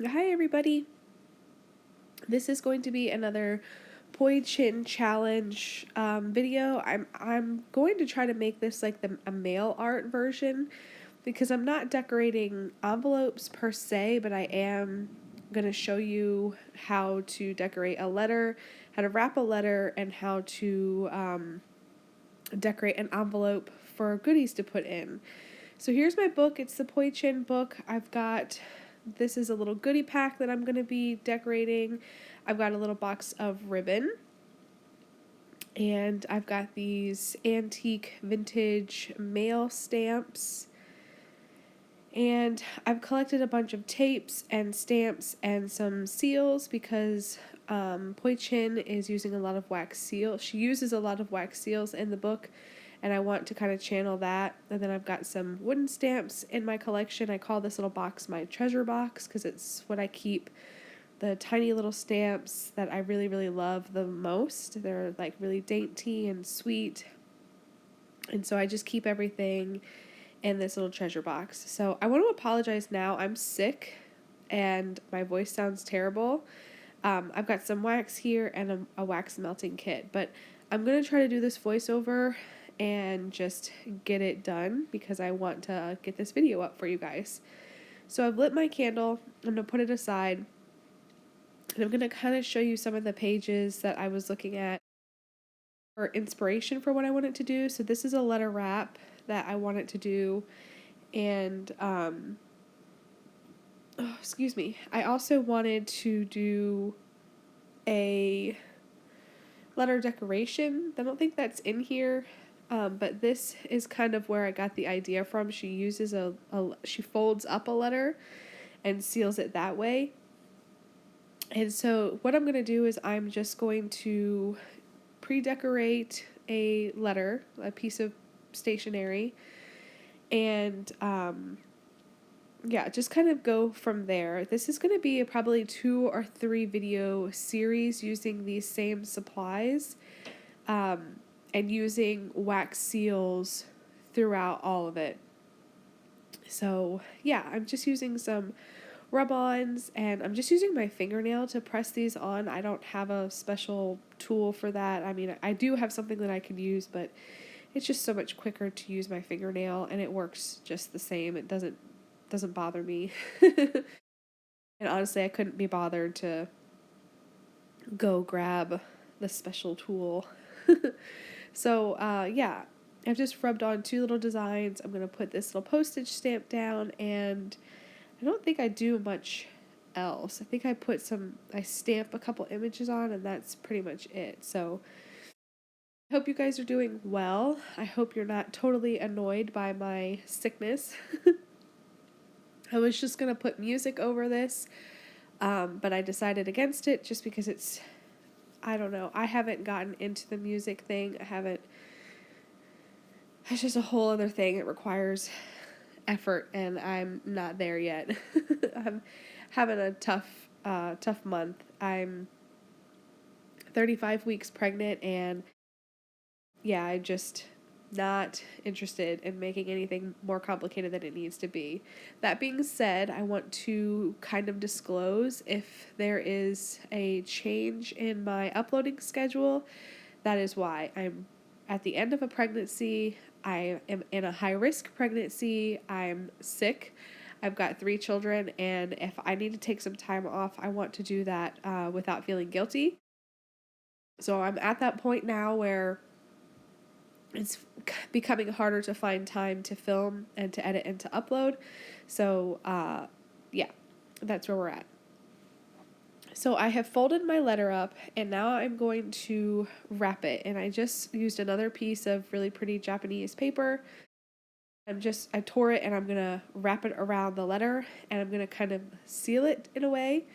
Hi everybody. This is going to be another Pooi challenge video. I'm going to try to make this like a mail art version because I'm not decorating envelopes per se, but I am going to show you how to decorate a letter, how to wrap a letter, and how to decorate an envelope for goodies to put in. So here's my book. It's the Pooi book. This is a little goodie pack that I'm going to be decorating. I've got a little box of ribbon. And I've got these antique vintage mail stamps. And I've collected a bunch of tapes and stamps and some seals because Pooi is using a lot of wax seals. She uses a lot of wax seals in the book, and I want to kind of channel that. And then I've got some wooden stamps in my collection. I call this little box my treasure box because it's what I keep the tiny little stamps that I really, really love the most. They're like really dainty and sweet. And so I just keep everything in this little treasure box. So I want to apologize now. I'm sick and my voice sounds terrible. I've got some wax here and a wax melting kit, but I'm going to try to do this voiceover and just get it done because I want to get this video up for you guys. So I've lit my candle. I'm going to put it aside. And I'm going to kind of show you some of the pages that I was looking at for inspiration for what I wanted to do. So this is a letter wrap that I wanted to do. And, excuse me. I also wanted to do a letter decoration. I don't think that's in here. But this is kind of where I got the idea from. She uses she folds up a letter and seals it that way. And so what I'm going to do is I'm just going to pre-decorate a letter, a piece of stationery, and yeah, just kind of go from there. This is going to be a probably 2 or 3 video series using these same supplies and using wax seals throughout all of it. So yeah, I'm just using some rub-ons and I'm just using my fingernail to press these on. I don't have a special tool for that. I mean, I do have something that I could use, but it's just so much quicker to use my fingernail and it works just the same. It doesn't bother me. And honestly, I couldn't be bothered to go grab the special tool. So, yeah, I've just rubbed on 2 little designs. I'm going to put this little postage stamp down, and I don't think I do much else. I think I stamp a couple images on, and that's pretty much it. So, I hope you guys are doing well. I hope you're not totally annoyed by my sickness. I was just going to put music over this, but I decided against it just because I don't know. I haven't gotten into the music thing. It's just a whole other thing. It requires effort, and I'm not there yet. I'm having a tough month. I'm 35 weeks pregnant, and yeah, I'm just not interested in making anything more complicated than it needs to be. That being said, I want to kind of disclose if there is a change in my uploading schedule. That is why I'm at the end of a pregnancy. I am in a high-risk pregnancy. I'm sick. I've got 3 children, and if I need to take some time off, I want to do that without feeling guilty. So I'm at that point now where it's becoming harder to find time to film and to edit and to upload. So, yeah, that's where we're at. So I have folded my letter up, and now I'm going to wrap it. And I just used another piece of really pretty Japanese paper. I tore it, and I'm going to wrap it around the letter, and I'm going to kind of seal it in a way.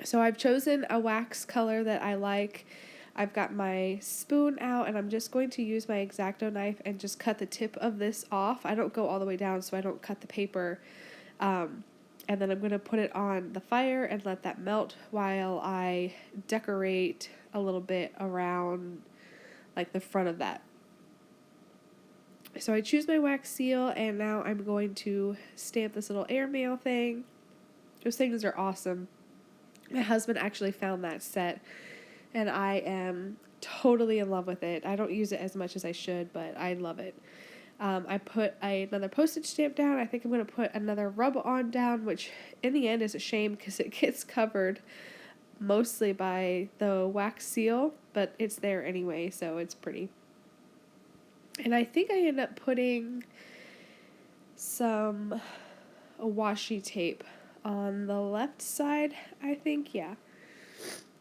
So I've chosen a wax color that I like. I've got my spoon out, and I'm just going to use my X-Acto knife and just cut the tip of this off. I don't go all the way down so I don't cut the paper. And then I'm going to put it on the fire and let that melt while I decorate a little bit around like the front of that. So I choose my wax seal, and now I'm going to stamp this little airmail thing. Those things are awesome. My husband actually found that set, and I am totally in love with it. I don't use it as much as I should, but I love it. I put another postage stamp down. I think I'm going to put another rub-on down, which in the end is a shame because it gets covered mostly by the wax seal, but it's there anyway, so it's pretty. And I think I end up putting some washi tape on the left side, I think, yeah.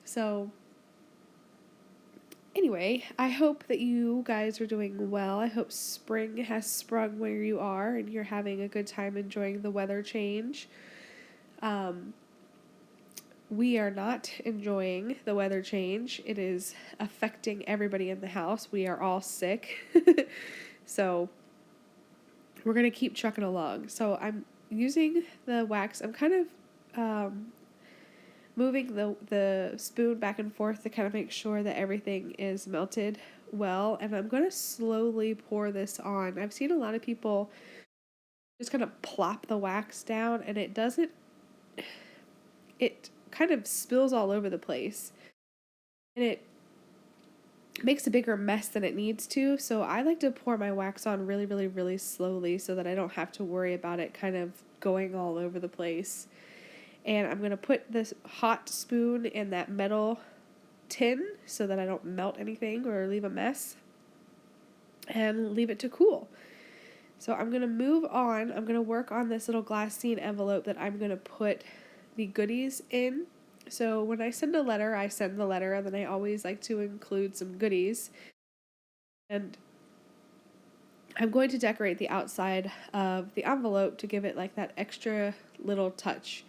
So anyway, I hope that you guys are doing well. I hope spring has sprung where you are and you're having a good time enjoying the weather change. We are not enjoying the weather change. It is affecting everybody in the house. We are all sick. So we're going to keep trucking along. So I'm using the wax. I'm kind of moving the spoon back and forth to kind of make sure that everything is melted well. And I'm going to slowly pour this on. I've seen a lot of people just kind of plop the wax down, and it kind of spills all over the place. And it makes a bigger mess than it needs to. So I like to pour my wax on really, really, really slowly so that I don't have to worry about it kind of going all over the place. And I'm going to put this hot spoon in that metal tin so that I don't melt anything or leave a mess, and leave it to cool. So I'm going to move on. I'm going to work on this little glassine envelope that I'm going to put the goodies in. So when I send a letter, I send the letter, and then I always like to include some goodies. And I'm going to decorate the outside of the envelope to give it like that extra little touch.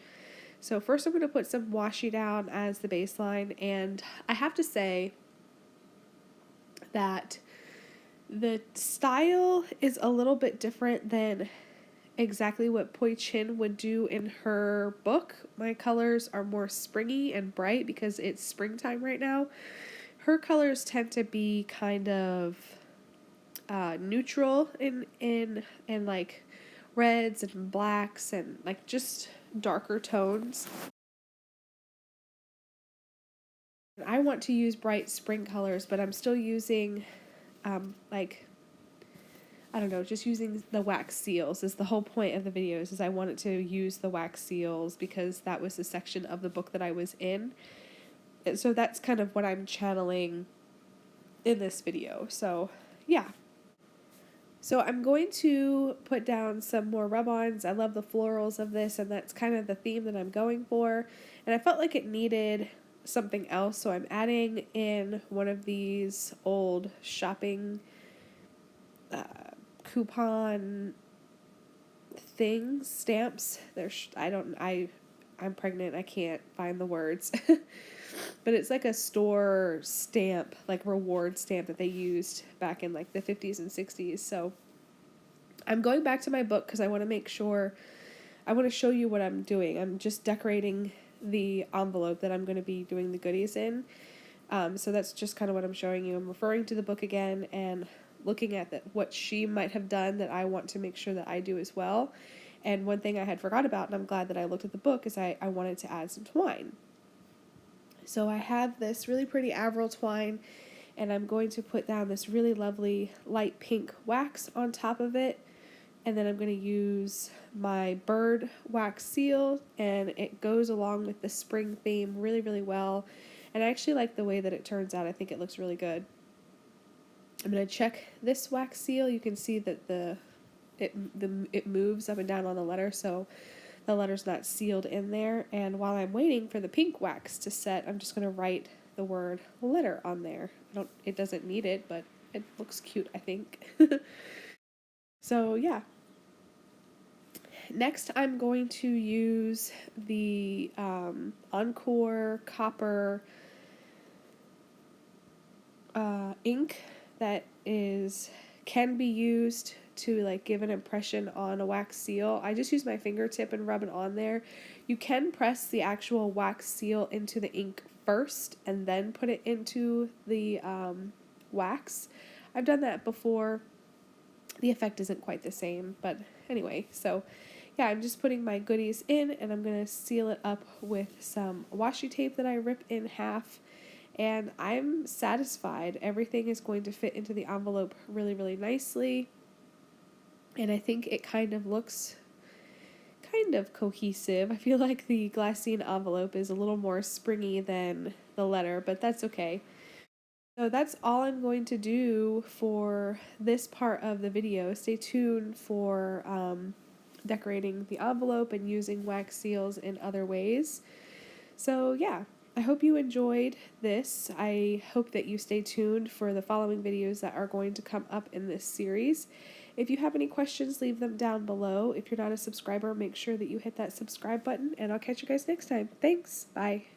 So first I'm going to put some washi down as the baseline, and I have to say that the style is a little bit different than exactly what Pooi would do in her book. My colors are more springy and bright because it's springtime right now. Her colors tend to be kind of neutral in like reds and blacks and like just darker tones. I want to use bright spring colors, but I'm still using like, I don't know, just using the wax seals is the whole point of the videos. Is I wanted to use the wax seals because that was the section of the book that I was in. And so that's kind of what I'm channeling in this video. So yeah. So I'm going to put down some more rub-ons. I love the florals of this, and that's kind of the theme that I'm going for. And I felt like it needed something else, so I'm adding in one of these old shopping coupon stamps. I'm pregnant, I can't find the words. But it's like a store stamp, like reward stamp that they used back in like the 50s and 60s. So I'm going back to my book because I want to make sure, I want to show you what I'm doing. I'm just decorating the envelope that I'm going to be doing the goodies in. So that's just kind of what I'm showing you. I'm referring to the book again and looking at what she might have done that I want to make sure that I do as well. And one thing I had forgot about, and I'm glad that I looked at the book, is I wanted to add some twine. So I have this really pretty Avril twine, and I'm going to put down this really lovely light pink wax on top of it. And then I'm going to use my bird wax seal, and it goes along with the spring theme really, really well. And I actually like the way that it turns out. I think it looks really good. I'm going to check this wax seal. You can see that it moves up and down on the letter, so the letter's not sealed in there. And while I'm waiting for the pink wax to set, I'm just going to write the word letter on there. It doesn't need it, but it looks cute, I think. So yeah. Next, I'm going to use the Encore copper ink that can be used to like give an impression on a wax seal. I just use my fingertip and rub it on there. You can press the actual wax seal into the ink first and then put it into the wax. I've done that before. the effect isn't quite the same. But anyway, so yeah, I'm just putting my goodies in, and I'm going to seal it up with some washi tape that I rip in half. And I'm satisfied. Everything is going to fit into the envelope really, really nicely. And I think it kind of looks kind of cohesive. I feel like the glassine envelope is a little more springy than the letter, but that's okay. So that's all I'm going to do for this part of the video. Stay tuned for decorating the envelope and using wax seals in other ways. So yeah, I hope you enjoyed this. I hope that you stay tuned for the following videos that are going to come up in this series. If you have any questions, leave them down below. If you're not a subscriber, make sure that you hit that subscribe button, and I'll catch you guys next time. Thanks. Bye.